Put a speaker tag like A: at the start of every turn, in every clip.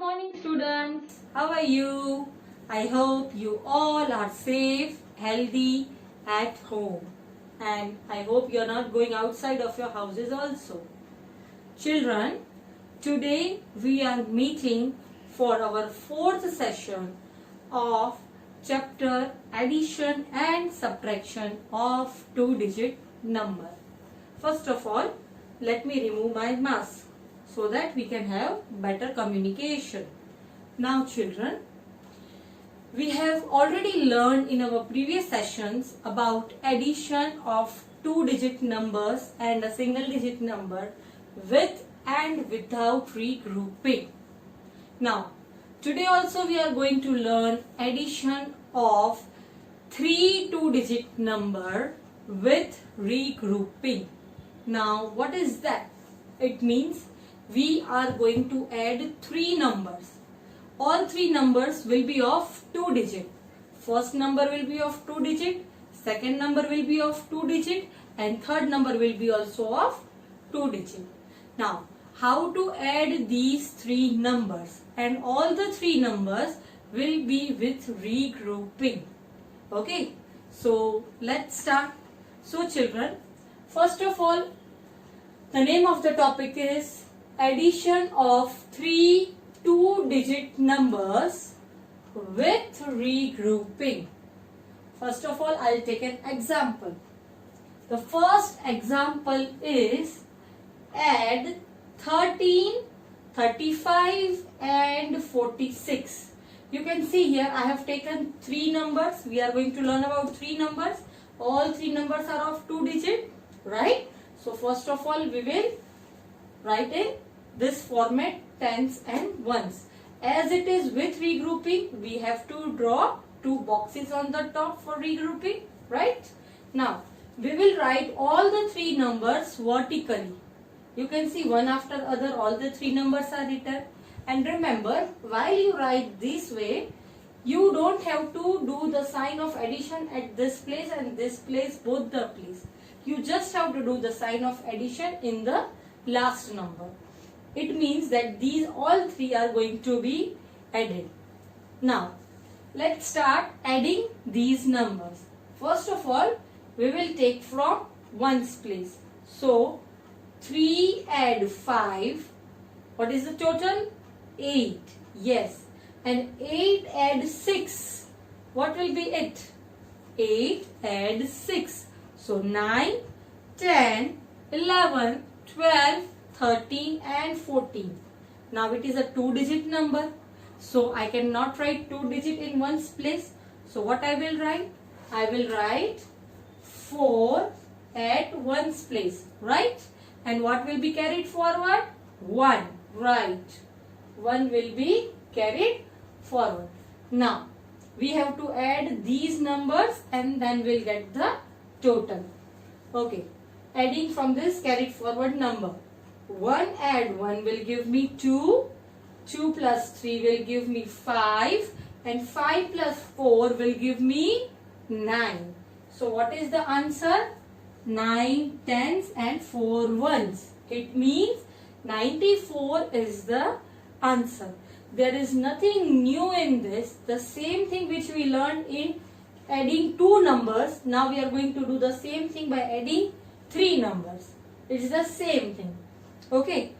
A: morning students. How are you? I hope you all are safe, healthy at home. And I hope you are not going outside of your houses also. Children, today we are meeting for our fourth session of chapter addition and subtraction of two-digit number. First of all, let me remove my mask so that we can have better communication. Now children, we have already learned in our previous sessions about addition of two-digit numbers and a single-digit number with and without regrouping. Now, today also we are going to learn addition of three two-digit number with regrouping. Now, what is that? It means we are going to add three numbers. All three numbers will be of two digit. First number will be of two digit, second number will be of two digit, and third number will be also of two digit. Now, how to add these three numbers? And all the three numbers will be with regrouping. Okay, so let's start. So children, first of all, the name of the topic is addition of three two-digit numbers with regrouping. First of all, I'll take an example. The first example is add 13, 35 and 46. You can see here I have taken three numbers. We are going to learn about three numbers. All three numbers are of two digit, right? So first of all, we will write in this format tens and ones. As it is with regrouping, we have to draw two boxes on the top for regrouping, right? Now, we will write all the three numbers vertically. You can see one after other all the three numbers are written. And remember, while you write this way, you don't have to do the sign of addition at this place and this place, both the place. You just have to do the sign of addition in the last number. It means that these all three are going to be added. Now, let's start adding these numbers. First of all, we will take from ones place. So, 3 add 5. What is the total? 8. Yes. And 8 add 6. What will be it? 8 add 6. So 9, 10, 11, 12, 13 and 14. Now it is a two-digit number. So I cannot write two-digit in ones place. So what I will write? I will write 4 at ones place, right? And what will be carried forward? 1, right. 1 will be carried forward. Now we have to add these numbers and then we'll get the total. Okay, adding from this carried forward number. 1 add 1 will give me 2. 2 plus 3 will give me 5. And 5 plus 4 will give me 9. So what is the answer? 9 tens and 4 ones. It means 94 is the answer. There is nothing new in this. The same thing which we learned in adding two numbers. Now we are going to do the same thing by adding three numbers. It is the same thing. Okay.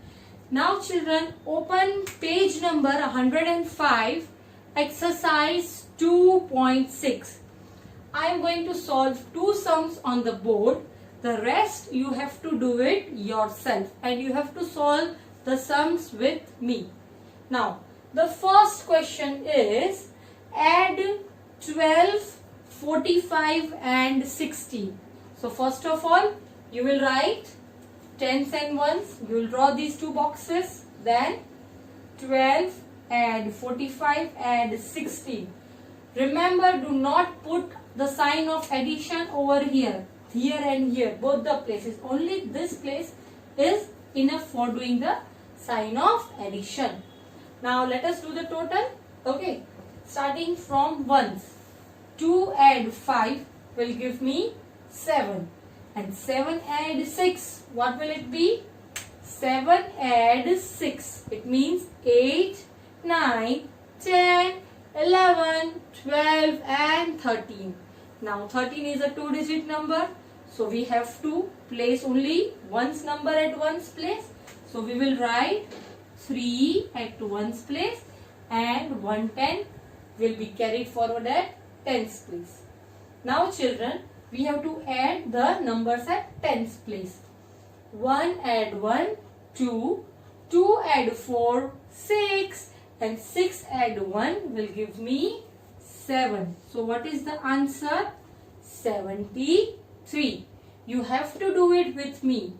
A: Now children, open page number 105, exercise 2.6. I am going to solve two sums on the board. The rest you have to do it yourself and you have to solve the sums with me. Now, the first question is add 12, 45 and 60. So first of all, you will write tens and ones. You will draw these two boxes. Then 12 and 45 and 60. Remember, do not put the sign of addition over here. Here and here, both the places. Only this place is enough for doing the sign of addition. Now let us do the total. Okay, starting from ones. 2 add 5 will give me 7. And 7 add 6. What will it be? 7 add 6. It means 8 9, 10, 11, 12 and 13. Now 13 is a two-digit number. So we have to place only one's number at one's place. So we will write 3 at one's place and 110 will be carried forward at tens place. Now children, we have to add the numbers at tens place. 1 add 1, 2, 2 add 4, 6 and 6 add 1 will give me 7. So what is the answer? 73. You have to do it with me.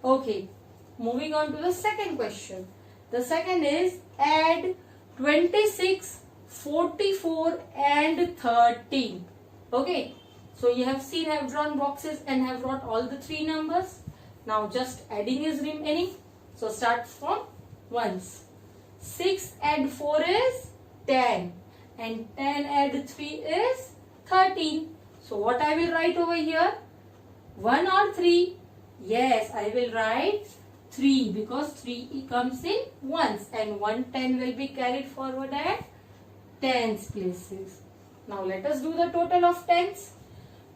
A: Okay, moving on to the second question. The second is add 26, 44 and 13. Okay, so you have seen I have drawn boxes and have brought all the three numbers. Now just adding is remaining. So start from ones. 6 add 4 is 10 and 10 add 3 is 13. So what I will write over here? 1 or 3? Yes, I will write 3 because 3 comes in ones and 110 will be carried forward at tens places. Now let us do the total of tens.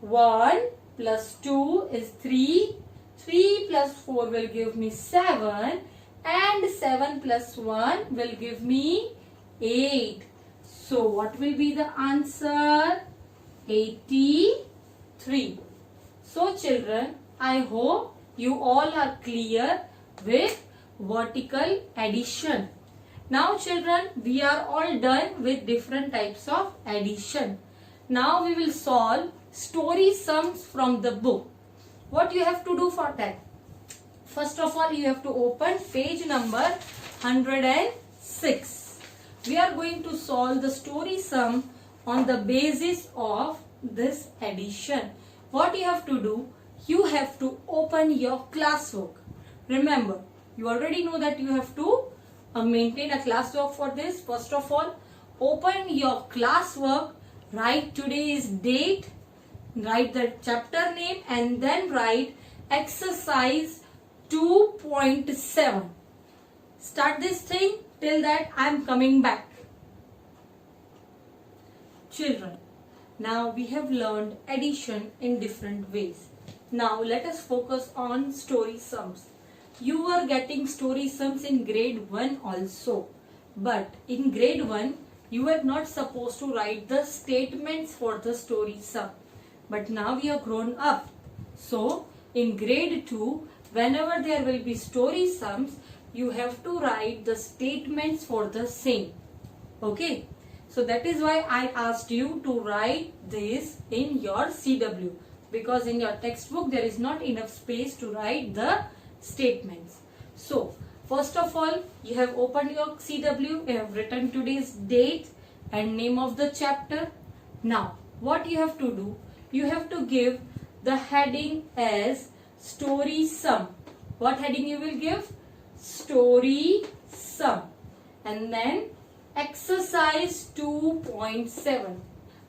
A: 1 plus 2 is 3. 3 plus 4 will give me 7 and 7 plus 1 will give me 8. So what will be the answer? 83. So children, I hope you all are clear with vertical addition. Now children, we are all done with different types of addition. Now we will solve story sums from the book. What you have to do for that? First of all, you have to open page number 106. We are going to solve the story sum on the basis of this addition. What you have to do? You have to open your classwork. Remember, you already know that you have to maintain a classwork for this. First of all, open your classwork, write today's date, write the chapter name and then write exercise 2.7. Start this thing, till that I am coming back. Children, now we have learned addition in different ways. Now let us focus on story sums. You were getting story sums in grade 1 also. But in grade 1, you were not supposed to write the statements for the story sum. But now we have grown up. So in grade 2, whenever there will be story sums, you have to write the statements for the same. Okay. So that is why I asked you to write this in your CW. Because in your textbook there is not enough space to write the statements. So first of all, you have opened your CW, you have written today's date and name of the chapter. Now what you have to do? You have to give the heading as story sum. What heading you will give? Story sum. And then exercise 2.7.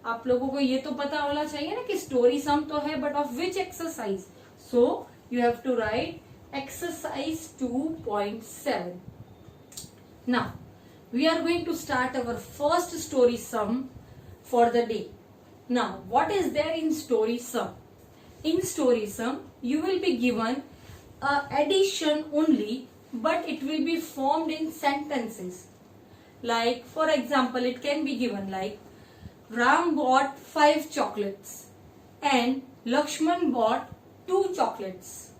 A: आप लोगों को ये तो पता होना चाहिए ना कि स्टोरी सम तो है, but of which exercise. So you have to write exercise 2.7. Now we are going to start our first story sum for the day. Now what is there in story sum? In story sum you will be given addition only, but it will be formed in sentences. Like for example, it can be given like Ram bought 5 chocolates and Lakshman bought 2 chocolates.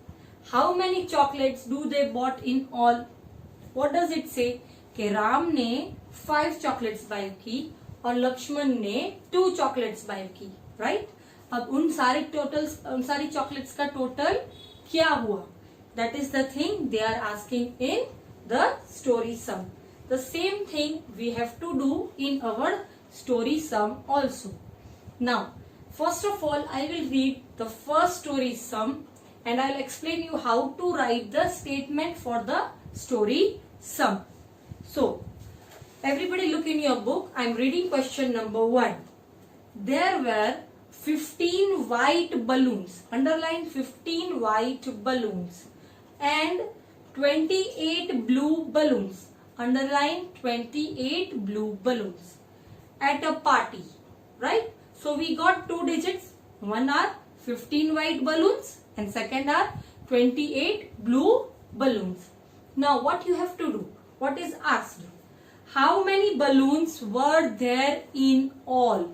A: How many chocolates do they bought in all? What does it say? कि राम ने 5 chocolates buy की और लक्ष्मण ने 2 chocolates buy की, right? अब उन सारी chocolates का total क्या हुआ? That is the thing they are asking in the story sum. The same thing we have to do in our story sum also. Now, first of all, I will read the first story sum and I'll explain you how to write the statement for the story sum. So, everybody look in your book. I'm reading question number 1. There were 15 white balloons. Underline 15 white balloons and 28 blue balloons. underline 28 blue balloons at a party, right? So we got two digits. One are 15 white balloons and second are 28 blue balloons. Now what you have to do? What is asked? How many balloons were there in all?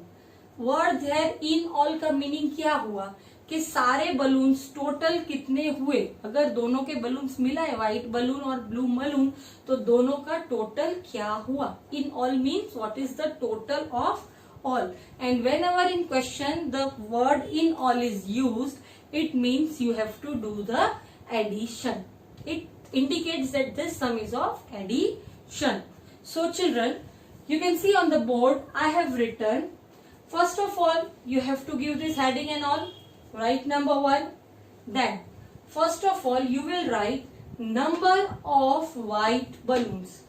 A: Were there in all का meaning क्या हुआ कि सारे balloons total कितने हुए. अगर दोनों के बलून्स मिला है, व्हाइट बलून और ब्लू बलून, तो दोनों का टोटल क्या हुआ. In all means what is the total of all, and whenever in question the word in all is used, it means you have to do the addition. It indicates that this sum is of addition. So children, you can see on the board I have written, first of all you have to give this heading and all, write number 1. Then first of all you will write number of white balloons.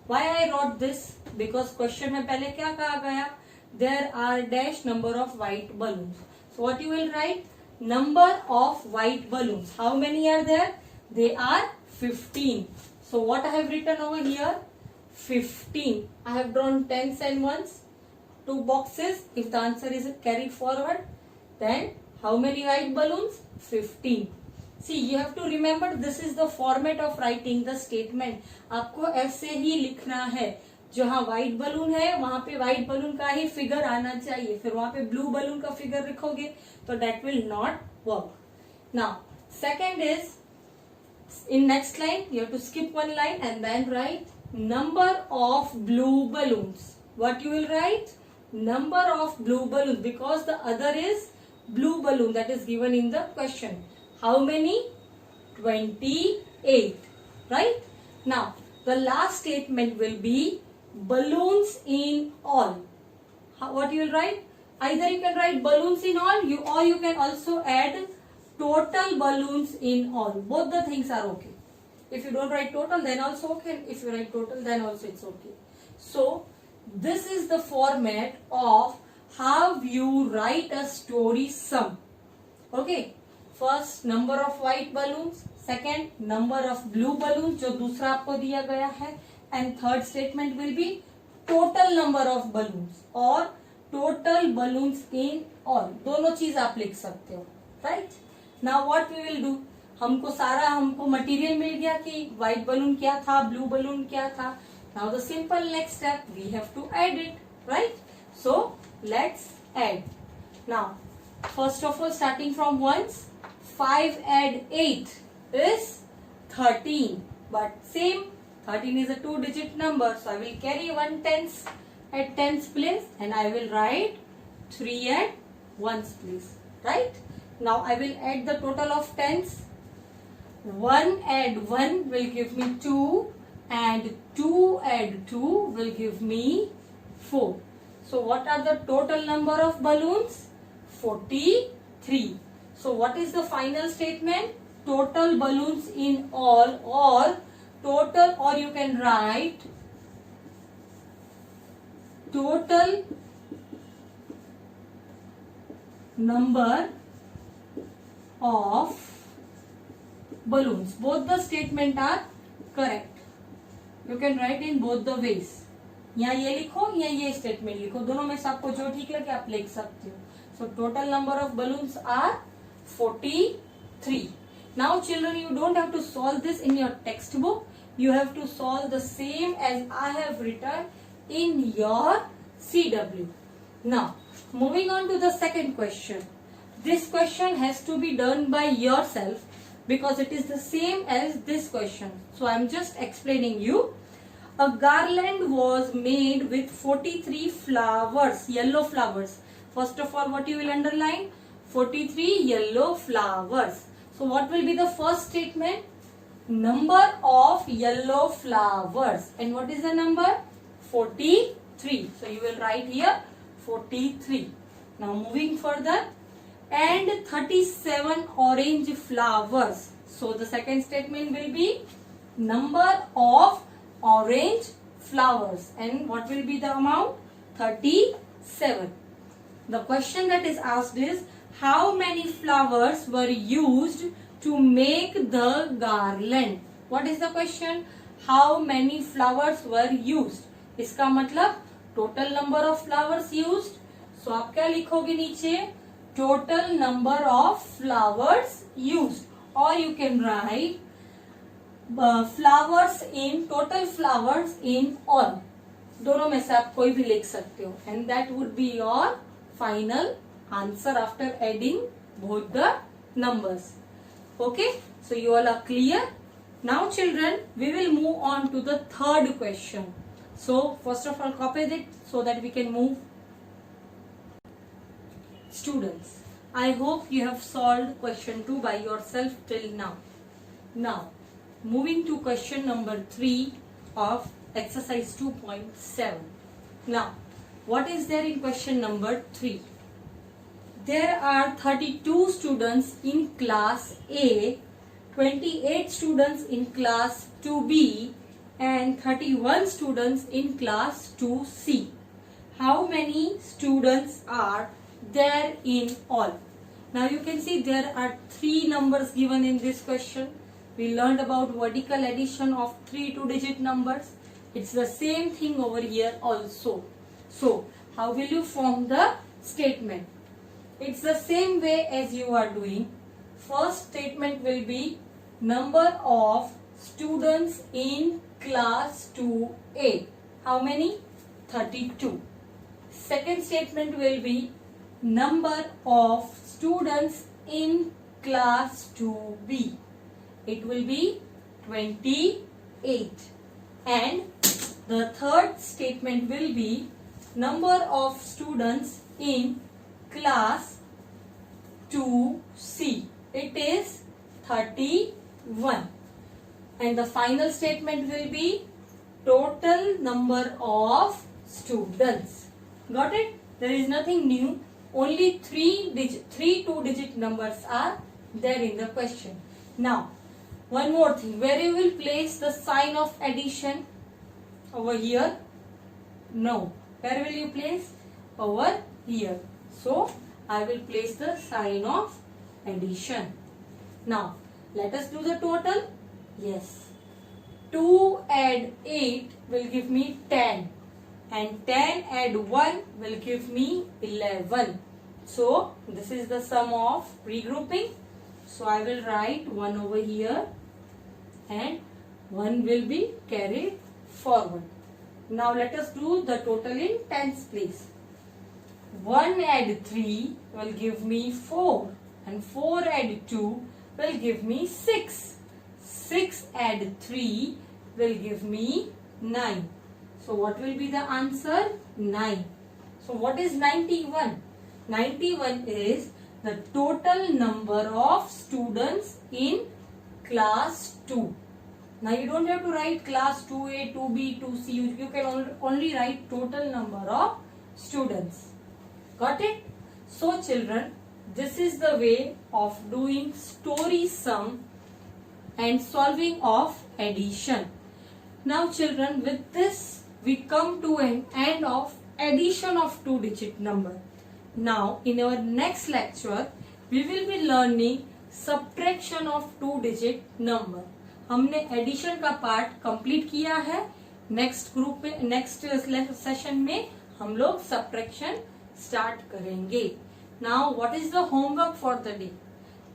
A: Why I wrote this? Because question में पहले क्या कहा गया? There are dash number of white balloons. So what you will write? Number of white balloons. How many are there? They are 15. So what I have written over here? 15. I have drawn tens and ones. Two boxes. If the answer is carried forward, then how many white balloons? 15. See, you have to remember this is the format of writing the statement. आपको ऐसे ही लिखना है. जहाँ white balloon है वहां पे white balloon का ही figure आना चाहिए. फिर वहां पे ब्लू बलून का फिगर लिखोगे तो that will not work. Now second is in next line you have to skip one line and then write number of blue balloons. What you will write? Number of blue balloon, because the other is blue balloon that is given in the question. How many? 28. Right. Now the last statement will be balloons in all. What you will write? Either you can write balloons in all, or you can also add total balloons in all. Both the things are okay. If you don't write total, then also okay. If you write total, then also it's okay. So this is the format of how you write a story sum. Okay. First number of white balloons, second number of blue balloons जो दूसरा आपको दिया गया है, and third statement will be total number of balloons or total balloons in all. दोनों चीज आप लिख सकते हो. right? Now what we will do? हमको मटेरियल मिल गया कि व्हाइट बलून क्या था, ब्लू बलून क्या था. Now the simple next step, we have to add it. right? So let's add. Now first of all, starting from ones, 5 add 8 is 13. But same, 13 is a two-digit number, so I will carry one tens at tens place and I will write 3 at ones place. Right? Now I will add the total of tens. 1 add 1 will give me 2 and 2 add 2 will give me 4. So what are the total number of balloons? 43. So what is the final statement? Total balloons in all, or total, or you can write total number of balloons. Both the statement are correct. You can write in both the ways. यहाँ ये लिखो या ये statement लिखो, दोनों में से आपको जो ठीक लगे आप लिख सकते हो. So total number of balloons are 43. Now children, you don't have to solve this in your textbook. You have to solve the same as I have written in your CW. Now moving on to the second question. This question has to be done by yourself because it is the same as this question. So I am just explaining you. A garland was made with 43 flowers, yellow flowers. First of all, what you will underline? 43 yellow flowers. So what will be the first statement? Number of yellow flowers. And what is the number? 43. So you will write here 43. Now moving further. And 37 orange flowers. So the second statement will be number of orange flowers. And what will be the amount? 37. The question that is asked is, how many flowers were used to make the garland? What is the question? how many flowers were used. इसका मतलब total number of flowers used. So आप क्या लिखोगे नीचे? Total number of flowers used, or you can write flowers in total flowers in all. दोनों में से आप कोई भी लिख सकते हो, and that would be your final answer after adding both the numbers. Okay, so you all are clear. Now children, we will move on to the third question. So first of all, copy it so that we can move. Students, I hope you have solved question 2 by yourself till now. Now, moving to question number 3 of exercise 2.7. Now, what is there in question number 3? There are 32 students in class A, 28 students in class 2B, and 31 students in class 2C. How many students are there in all? Now you can see there are 3 numbers given in this question. We learned about vertical addition of 3 two-digit numbers. It's the same thing over here also. So how will you form the statement? It's the same way as you are doing. First statement will be number of students in class 2A. How many? 32. Second statement will be number of students in class 2B. It will be 28. And the third statement will be number of students in class 2C. It is 31. And the final statement will be total number of students. Got it? There is nothing new. Only 3 two-digit numbers are there in the question. Now, one more thing. Where you will place the sign of addition? Over here? No. Where will you place? Over here. So, I will place the sign of addition. Now, let us do the total. Yes. 2 add 8 will give me 10. And 10 add 1 will give me 11. So, this is the sum of regrouping. So, I will write 1 over here and 1 will be carried forward. Now, let us do the total in tens place. 1 add 3 will give me 4 and 4 add 2 will give me 6. 6 add 3 will give me 9. So what will be the answer? 9. So what is 91? 91 is the total number of students in class 2. Now you don't have to write class 2A, 2B, 2C. You can only write total number of students. Got it? So children, this is the way of doing story sum and solving of addition. Now children, with this we come to an end of addition of two-digit number. Now in our next lecture we will be learning subtraction of two-digit number. हमने addition का part complete किया है. Next group में, next session में हम लोग subtraction start करेंगे. Now what is the homework for the day?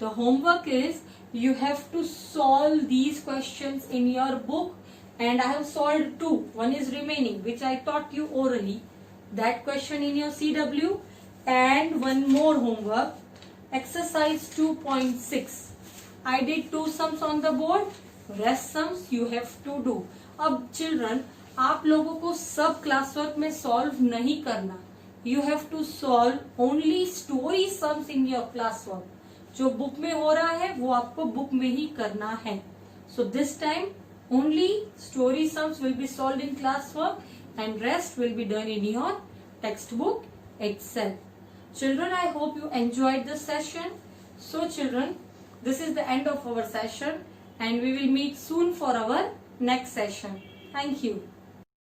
A: The homework is you have to solve these questions in your book, and I have solved 2. One is remaining, which I taught you orally. That question in your CW, and one more homework, exercise 2.6. I did 2 sums on the board. Rest sums you have to do. अब children, आप लोगों को सब class work में solve नहीं करना. You have to solve only story sums in your class work. जो book में हो रहा है वो आपको बुक में ही करना है. So this time only story sums will be solved in class work and rest will be done in your textbook itself. Children, I hope you enjoyed the session. So children, this is the end of our session and we will meet soon for our next session. Thank you.